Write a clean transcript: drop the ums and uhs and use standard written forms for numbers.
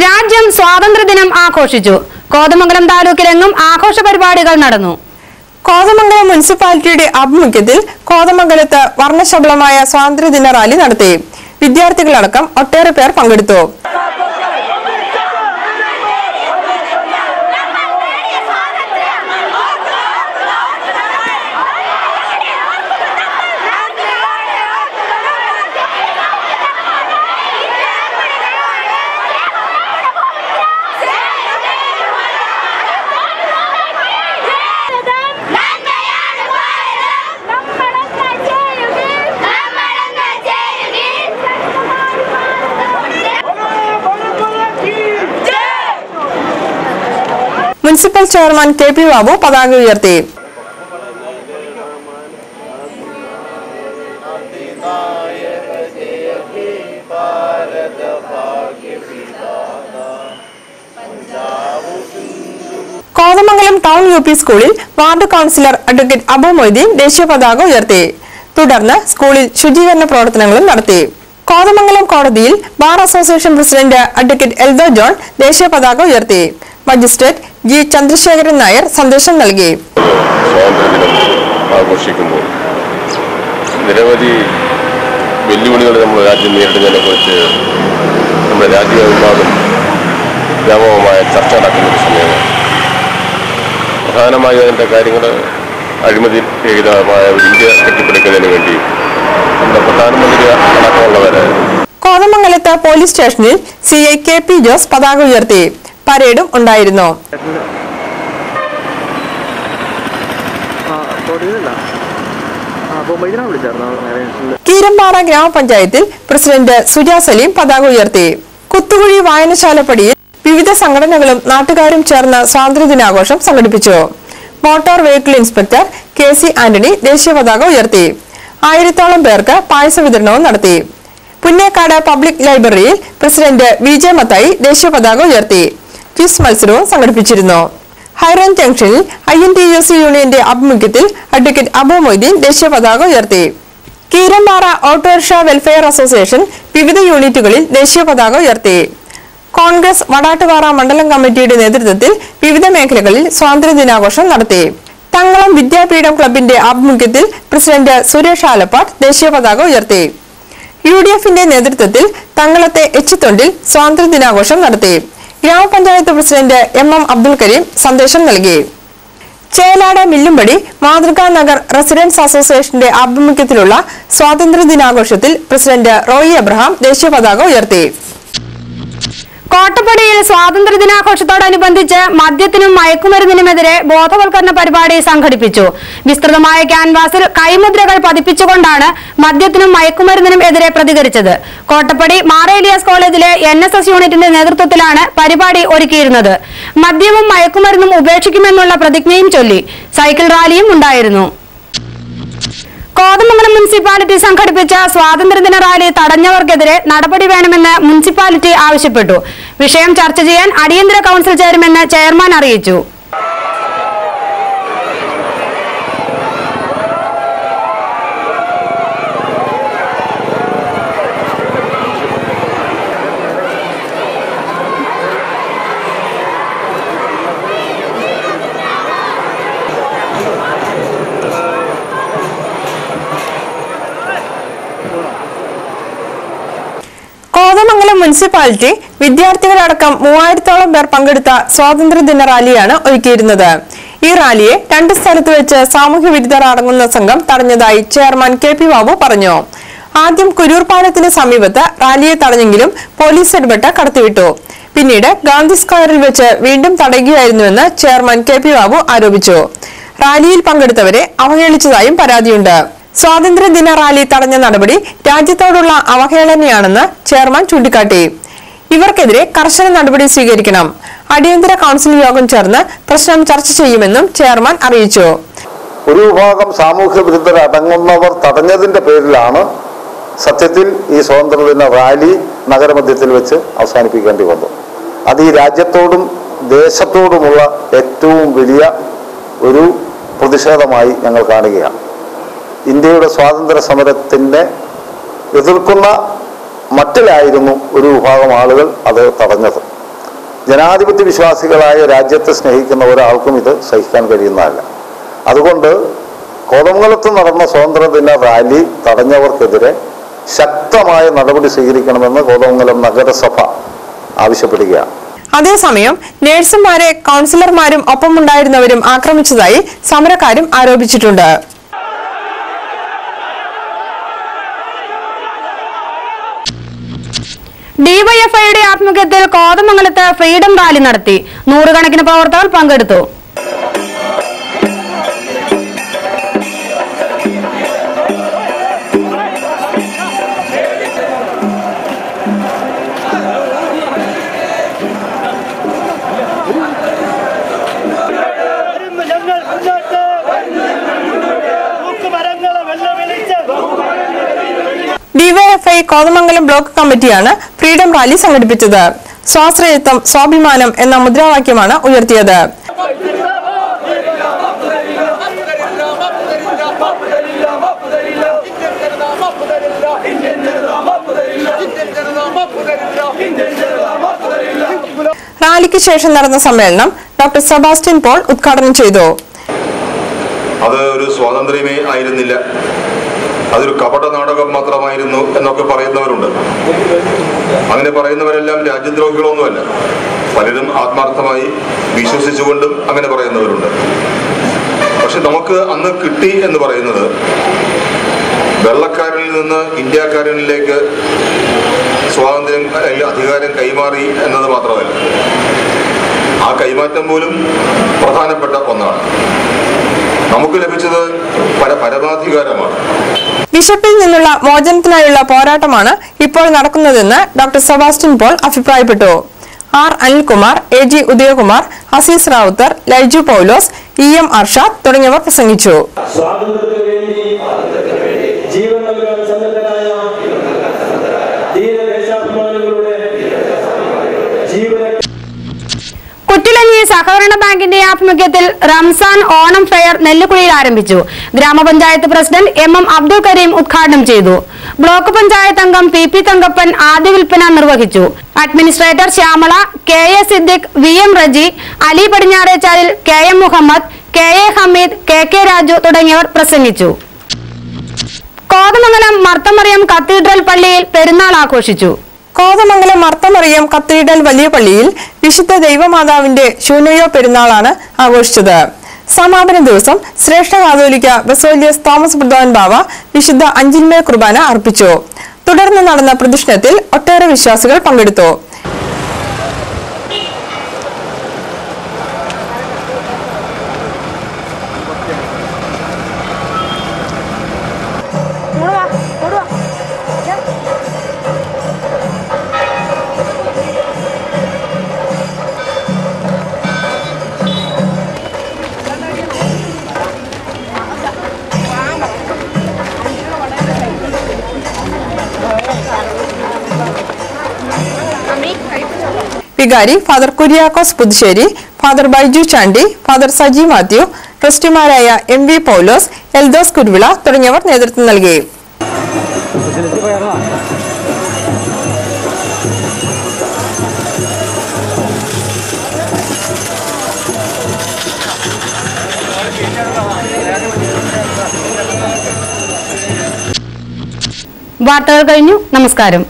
രാജ്യം സ്വാതന്ത്ര്യദിനം ആഘോഷിച്ചു. കോതമംഗലം താലൂക്കിലെങ്ങും ആഘോഷ പരിപാടികൾ നടന്നു. കോതമംഗലം മുനിസിപ്പാലിറ്റിയുടെ ആഭിമുഖ്യത്തിൽ കോതമംഗലത്ത് വർണ്ണശബളമായ സ്വാതന്ത്ര്യദിന റാലി നടത്തി. വിദ്യാർത്ഥികളടക്കം ഒട്ടേറെ പേർ പങ്കെടുത്തു. Municipal chairman K P. ബാബു പതാക ഉയർത്തി. Kothamangalam town U P. സ്കൂളിൽ ward councillor advocate Abu Moideen ദേശീയ പതാക ഉയർത്തി. തുടർന്ന് സ്കൂളിൽ ശുചീകരണ പ്രവർത്തനങ്ങളും നടത്തി. കോതമംഗലം കോടതിയിൽ bar association president advocate Eldho John ദേശീയ പതാക ഉയർത്തി. മജിസ്ട്രേറ്റ് ജി ചന്ദ്രശേഖരൻ നായർ സന്ദേശം നൽകി. സ്വാതന്ത്ര്യദിനം ആഘോഷിക്കുമ്പോൾ നിരവധി വെല്ലുവിളികൾ നമ്മുടെ രാജ്യം നേരിടുന്നതിനെ കുറിച്ച് നമ്മുടെ രാജ്യമെമ്പാടും വ്യാപകമായ ചർച്ച നടക്കുന്ന ഒരു സമയമാണ്. പ്രധാനമായും അതിൻ്റെ കാര്യങ്ങൾ അഴിമതി രഹിതമായ ഒരു ഇന്ത്യ കെട്ടിപ്പടുക്കുന്നതിന് വേണ്ടി നമ്മുടെ പ്രധാനമന്ത്രി അടക്കമുള്ളവരെ. കോതമംഗലത്ത് പോലീസ് സ്റ്റേഷനിൽ CI K.P. ജോസ് പതാക ഉയർത്തി. പരേഡും ഉണ്ടായിരുന്നു. കീരമ്പാറ ഗ്രാമപഞ്ചായത്തിൽ പ്രസിഡന്റ് സുജാ സലീം പതാക ഉയർത്തി. കുത്തുകുഴി വായനശാലപ്പടിയിൽ വിവിധ സംഘടനകളും നാട്ടുകാരും ചേർന്ന് സ്വാതന്ത്ര്യദിനാഘോഷം സംഘടിപ്പിച്ചു. Motor vehicle inspector KC Antony ദേശീയ പതാക ഉയർത്തി. 1000-ഓളം പേർക്ക് പായസ വിതരണവും നടത്തി. പുന്നേക്കാട് പബ്ലിക് ലൈബ്രറിയിൽ പ്രസിഡന്റ് VJ മത്തായി ദേശീയ പതാക ഉയർത്തി. ക്വിസ് മത്സരവും സംഘടിപ്പിച്ചിരുന്നു. ഹൈറേഞ്ച് ജംഗ്ഷനിൽ INTUC യൂണിയന്റെ ആഭിമുഖ്യത്തിൽ അഡ്വക്കേറ്റ് അബു മൊയ്തീൻ ദേശീയ പതാക ഉയർത്തി. കീരമ്പാറ ഓട്ടോറിക്ഷ വെൽഫെയർ അസോസിയേഷൻ വിവിധ യൂണിറ്റുകളിൽ ദേശീയ പതാക ഉയർത്തി. കോൺഗ്രസ് വടാട്ടുപാറ മണ്ഡലം കമ്മിറ്റിയുടെ നേതൃത്വത്തിൽ വിവിധ മേഖലകളിൽ സ്വാതന്ത്ര്യദിനാഘോഷം നടത്തി. തങ്ങളം വിദ്യാപീഠം ക്ലബിന്റെ ആഭിമുഖ്യത്തിൽ പ്രസിഡന്റ് സുരേഷ് ആലപ്പാട് ദേശീയ പതാക ഉയർത്തി. UDF-ന്റെ നേതൃത്വത്തിൽ തങ്ങളത്തെ എച്ചിത്തൊണ്ടിൽ സ്വാതന്ത്ര്യദിനാഘോഷം നടത്തി. ഗ്രാമപഞ്ചായത്ത് പ്രസിഡന്റ് MM അബ്ദുൽ കരീം സന്ദേശം നൽകി. ചേലാട് മില്ലുംപടി മാതൃകാ നഗർ റെസിഡൻസ് അസോസിയേഷന്റെ ആഭിമുഖ്യത്തിലുള്ള സ്വാതന്ത്ര്യദിനാഘോഷത്തിൽ പ്രസിഡന്റ് റോയി എബ്രഹാം ദേശീയ പതാക ഉയർത്തി. കോട്ടപ്പടിയിൽ സ്വാതന്ത്ര്യദിനാഘോഷത്തോടനുബന്ധിച്ച് മദ്യത്തിനും മയക്കുമരുന്നിനുമെതിരെ ബോധവൽക്കരണ പരിപാടി സംഘടിപ്പിച്ചു. വിസ്തൃതമായ ക്യാൻവാസിൽ കൈമുദ്രകൾ പതിപ്പിച്ചുകൊണ്ടാണ് മദ്യത്തിനും മയക്കുമരുന്നിനും എതിരെ പ്രതികരിച്ചത്. കോട്ടപ്പടി മാറേലിയാസ് കോളേജിലെ NSS യൂണിറ്റിന്റെ നേതൃത്വത്തിലാണ് പരിപാടി ഒരുക്കിയിരുന്നത്. മദ്യവും മയക്കുമരുന്നും ഉപേക്ഷിക്കുമെന്നുള്ള പ്രതിജ്ഞയും ചൊല്ലി സൈക്കിൾ റാലിയും ഉണ്ടായിരുന്നു. കോതമംഗലം മുനിസിപ്പാലിറ്റി സംഘടിപ്പിച്ച സ്വാതന്ത്ര്യദിന റാലി തടഞ്ഞവർക്കെതിരെ നടപടി വേണമെന്ന് മുനിസിപ്പാലിറ്റി ആവശ്യപ്പെട്ടു. വിഷയം ചർച്ച ചെയ്യാൻ അടിയന്തര കൗൺസിൽ ചേരുമെന്ന് ചെയർമാൻ അറിയിച്ചു. കോതമംഗലം മുനിസിപ്പാലിറ്റി വിദ്യാർത്ഥികളടക്കം 3000-ഓളം പേർ പങ്കെടുത്ത സ്വാതന്ത്ര്യദിന റാലിയാണ് ഒരുക്കിയിരുന്നത്. ഈ റാലിയെ 2 സ്ഥലത്ത് വെച്ച് സാമൂഹ്യ വിരുദ്ധർ അടങ്ങുന്ന സംഘം തടഞ്ഞതായി ചെയർമാൻ K.P. ബാബു പറഞ്ഞു. ആദ്യം കുരൂർ പാലത്തിന് സമീപത്ത് റാലിയെ തടഞ്ഞെങ്കിലും പോലീസ് ഇടപെട്ട് കടത്തിവിട്ടു. പിന്നീട് ഗാന്ധി സ്ക്വയറിൽ വെച്ച് വീണ്ടും തടയുകയായിരുന്നുവെന്ന് ചെയർമാൻ K.P. ബാബു ആരോപിച്ചു. റാലിയിൽ പങ്കെടുത്തവരെ അവഹേളിച്ചതായും പരാതിയുണ്ട്. സ്വാതന്ത്ര്യദിന റാലി തടഞ്ഞ നടപടി രാജ്യത്തോടുള്ള അവഹേളനയാണെന്ന് ചെയർമാൻ ചൂണ്ടിക്കാട്ടി. ഇവർക്കെതിരെ കർശന നടപടി സ്വീകരിക്കണം. അടിയന്തര കൗൺസിൽ യോഗം ചേർന്ന് പ്രശ്നം ചർച്ച ചെയ്യുമെന്നും ചെയർമാൻ അറിയിച്ചു. ഒരു വിഭാഗം സാമൂഹ്യ വിരുദ്ധർ അടങ്ങുന്നവർ തടഞ്ഞതിന്റെ പേരിലാണ് സത്യത്തിൽ ഈ സ്വാതന്ത്ര്യദിന റാലി നഗരമധ്യത്തിൽ വെച്ച് അവസാനിപ്പിക്കേണ്ടി വന്നു. അത് ഈ രാജ്യത്തോടും ദേശത്തോടുമുള്ള ഏറ്റവും വലിയ ഒരു പ്രതിഷേധമായി ഞങ്ങൾ കാണുകയാണ്. ഇന്ത്യയുടെ സ്വാതന്ത്ര്യ സമരത്തിനെ എതിർക്കുന്ന മട്ടിലായിരുന്നു ഒരു വിഭാഗം ആളുകൾ അത് തടഞ്ഞത്. ജനാധിപത്യ വിശ്വാസികളായ രാജ്യത്തെ സ്നേഹിക്കുന്ന ഒരാൾക്കും ഇത് സഹിക്കാൻ കഴിയുന്നതല്ല. അതുകൊണ്ട് കോതമംഗലത്ത് നടന്ന സ്വാതന്ത്ര്യദിന റാലി തടഞ്ഞവർക്കെതിരെ ശക്തമായ നടപടി സ്വീകരിക്കണമെന്ന് കോതമംഗലം നഗരസഭ ആവശ്യപ്പെടുകയാണ്. അതേസമയം നഴ്സുമാരെ കൗൺസിലർമാരും ഒപ്പമുണ്ടായിരുന്നവരും ആക്രമിച്ചതായി സമരക്കാരും ആരോപിച്ചിട്ടുണ്ട്. ഡിവൈഎഫ്ഐയുടെ ആഭിമുഖ്യത്തിൽ കോതമംഗലത്ത് ഫ്രീഡം റാലി നടത്തി. നൂറുകണക്കിന് പ്രവർത്തകർ പങ്കെടുത്തു. ഡിവൈഎഫ്ഐ കോതമംഗലം ബ്ലോക്ക് കമ്മിറ്റിയാണ് ഫ്രീഡം റാലി സംഘടിപ്പിച്ചത്. സ്വാശ്രയത്വം സ്വാഭിമാനം എന്ന മുദ്രാവാക്യമാണ് ഉയർത്തിയത്. റാലിക്ക് ശേഷം നടന്ന സമ്മേളനം ഡോക്ടർ സെബാസ്റ്റ്യൻ പോൾ ഉദ്ഘാടനം ചെയ്തു. അത് ഒരു സ്വാതന്ത്ര്യമേ ആയിരുന്നില്ല, അതൊരു കപട നാടകം മാത്രമായിരുന്നു എന്നൊക്കെ പറയുന്നവരുണ്ട്. അങ്ങനെ പറയുന്നവരെല്ലാം രാജ്യദ്രോഹികളൊന്നുമല്ല. പലരും ആത്മാർത്ഥമായി വിശ്വസിച്ചുകൊണ്ടും അങ്ങനെ പറയുന്നവരുണ്ട്. പക്ഷെ നമുക്ക് അന്ന് കിട്ടി എന്ന് പറയുന്നത് വെള്ളക്കാരനിൽ നിന്ന് ഇന്ത്യക്കാരനിലേക്ക് സ്വാതന്ത്ര്യം അധികാരം കൈമാറി എന്നത് മാത്രമല്ല, ആ കൈമാറ്റം പോലും പ്രധാനപ്പെട്ട ഒന്നാണ്. നമുക്ക് ലഭിച്ചത് പരമാധികാരമാണ്. വിശപ്പിൽ നിന്നുള്ള മോചനത്തിനായുള്ള പോരാട്ടമാണ് ഇപ്പോൾ നടക്കുന്നതെന്ന് ഡോക്ടർ സെബാസ്റ്റ്യൻ പോൾ അഭിപ്രായപ്പെട്ടു. R Anilkumar, A G Udayakumar, Azeez Ravuthar, Laiju Paulose, E M Arshad തുടങ്ങിയവർ പ്രസംഗിച്ചു. കുറ്റിലഞ്ഞി സഹകരണ ബാങ്കിന്റെ ആഭിമുഖ്യത്തിൽ റംസാൻ ഓണം ഫെയർ നെല്ലിക്കുഴിയിൽ ആരംഭിച്ചു. ഗ്രാമപഞ്ചായത്ത് president M M Abdul Kareem ഉദ്ഘാടനം ചെയ്തു. ബ്ലോക്ക് പഞ്ചായത്ത് അംഗം പി പി തങ്കപ്പൻ ആദ്യ വിൽപ്പന നിർവഹിച്ചു. Administrator Shyamala, K A Siddique, V M Reji, Ali Padinjarechalil, K M Muhammad, K A Hameed, K K Raju തുടങ്ങിയവർ പ്രസംഗിച്ചു. കോതമംഗലം മർത്തമറിയം കത്തീഡ്രൽ പള്ളിയിൽ പെരുന്നാൾ ആഘോഷിച്ചു. കോതമംഗലം മർത്തമറിയം കത്തീഡ്രൽ വലിയ പള്ളിയിൽ വിശുദ്ധ ദൈവമാതാവിന്റെ ശൂന്യോ പെരുന്നാളാണ് ആഘോഷിച്ചത്. സമാപന ദിവസം ശ്രേഷ്ഠ കാതോലിക്ക ബസേലിയസ് തോമസ് പ്രധാൻ ബാവ വിശുദ്ധ അഞ്ചിന്മേൽ കുർബാന അർപ്പിച്ചു. തുടർന്ന് നടന്ന പ്രദക്ഷിണത്തിൽ ഒട്ടേറെ വിശ്വാസികൾ പങ്കെടുത്തു. വികാരി father Kuriakose Puthussery, father Baiju Chandy, father Saji Mathew, ട്രസ്റ്റിമാരായ എം വി പൗലോസ്, എൽദോസ് കുരുവിള തുടങ്ങിയവർ നേതൃത്വം നൽകി. വാർത്തകൾ കഴിഞ്ഞു. നമസ്കാരം.